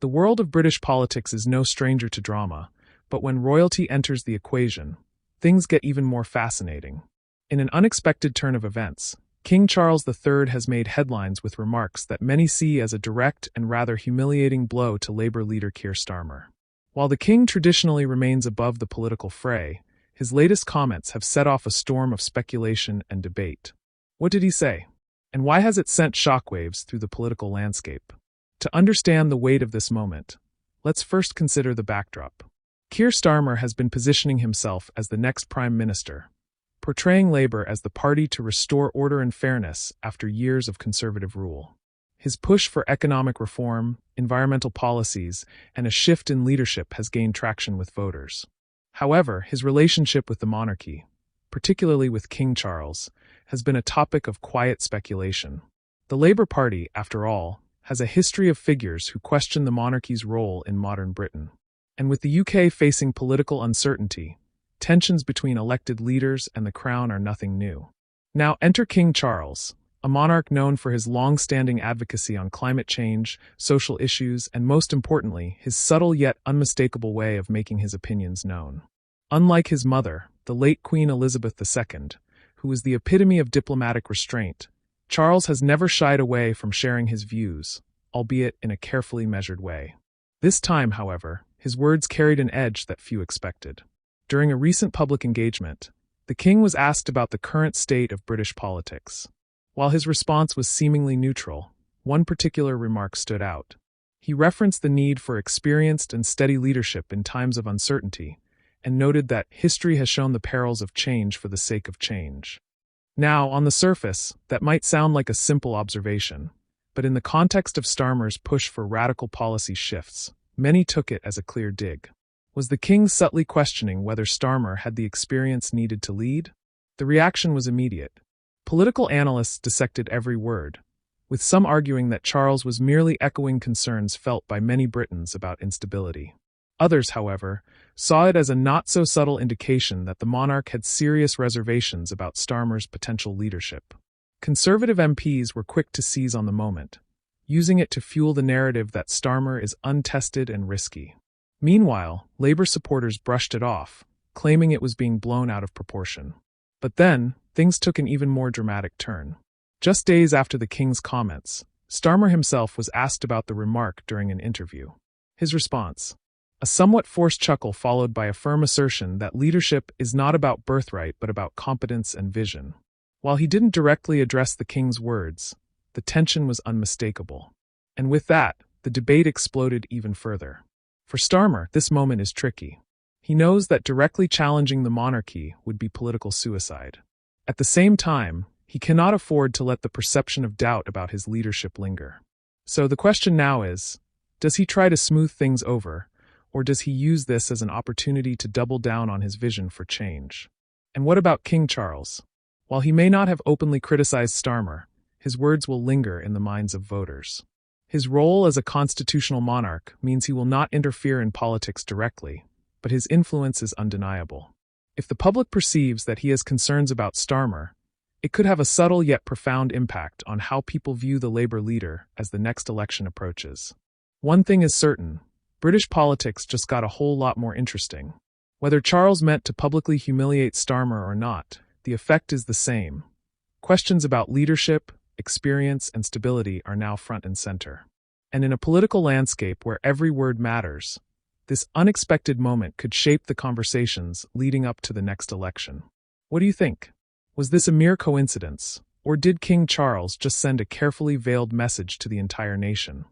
The world of British politics is no stranger to drama, but when royalty enters the equation, things get even more fascinating. In an unexpected turn of events, King Charles III has made headlines with remarks that many see as a direct and rather humiliating blow to Labour leader Keir Starmer. While the king traditionally remains above the political fray, his latest comments have set off a storm of speculation and debate. What did he say? And why has it sent shockwaves through the political landscape? To understand the weight of this moment, let's first consider the backdrop. Keir Starmer has been positioning himself as the next Prime Minister, portraying Labour as the party to restore order and fairness after years of Conservative rule. His push for economic reform, environmental policies, and a shift in leadership has gained traction with voters. However, his relationship with the monarchy, particularly with King Charles, has been a topic of quiet speculation. The Labour Party, after all, has a history of figures who question the monarchy's role in modern Britain. And with the UK facing political uncertainty, tensions between elected leaders and the Crown are nothing new. Now enter King Charles, a monarch known for his long-standing advocacy on climate change, social issues, and most importantly, his subtle yet unmistakable way of making his opinions known. Unlike his mother, the late Queen Elizabeth II, who was the epitome of diplomatic restraint, Charles has never shied away from sharing his views, albeit in a carefully measured way. This time, however, his words carried an edge that few expected. During a recent public engagement, the king was asked about the current state of British politics. While his response was seemingly neutral, one particular remark stood out. He referenced the need for experienced and steady leadership in times of uncertainty, and noted that history has shown the perils of change for the sake of change. Now, on the surface, that might sound like a simple observation, but in the context of Starmer's push for radical policy shifts, many took it as a clear dig. Was the king subtly questioning whether Starmer had the experience needed to lead? The reaction was immediate. Political analysts dissected every word, with some arguing that Charles was merely echoing concerns felt by many Britons about instability. Others, however, saw it as a not-so-subtle indication that the monarch had serious reservations about Starmer's potential leadership. Conservative MPs were quick to seize on the moment, using it to fuel the narrative that Starmer is untested and risky. Meanwhile, Labour supporters brushed it off, claiming it was being blown out of proportion. But then, things took an even more dramatic turn. Just days after the king's comments, Starmer himself was asked about the remark during an interview. His response: a somewhat forced chuckle followed by a firm assertion that leadership is not about birthright but about competence and vision. While he didn't directly address the king's words, the tension was unmistakable. And with that, the debate exploded even further. For Starmer, this moment is tricky. He knows that directly challenging the monarchy would be political suicide. At the same time, he cannot afford to let the perception of doubt about his leadership linger. So the question now is, does he try to smooth things over, or does he use this as an opportunity to double down on his vision for change? And what about King Charles? While he may not have openly criticized Starmer, his words will linger in the minds of voters. His role as a constitutional monarch means he will not interfere in politics directly, but his influence is undeniable. If the public perceives that he has concerns about Starmer, it could have a subtle yet profound impact on how people view the Labour leader as the next election approaches. One thing is certain: British politics just got a whole lot more interesting. Whether Charles meant to publicly humiliate Starmer or not, the effect is the same. Questions about leadership, experience, and stability are now front and center. And in a political landscape where every word matters, this unexpected moment could shape the conversations leading up to the next election. What do you think? Was this a mere coincidence, or did King Charles just send a carefully veiled message to the entire nation?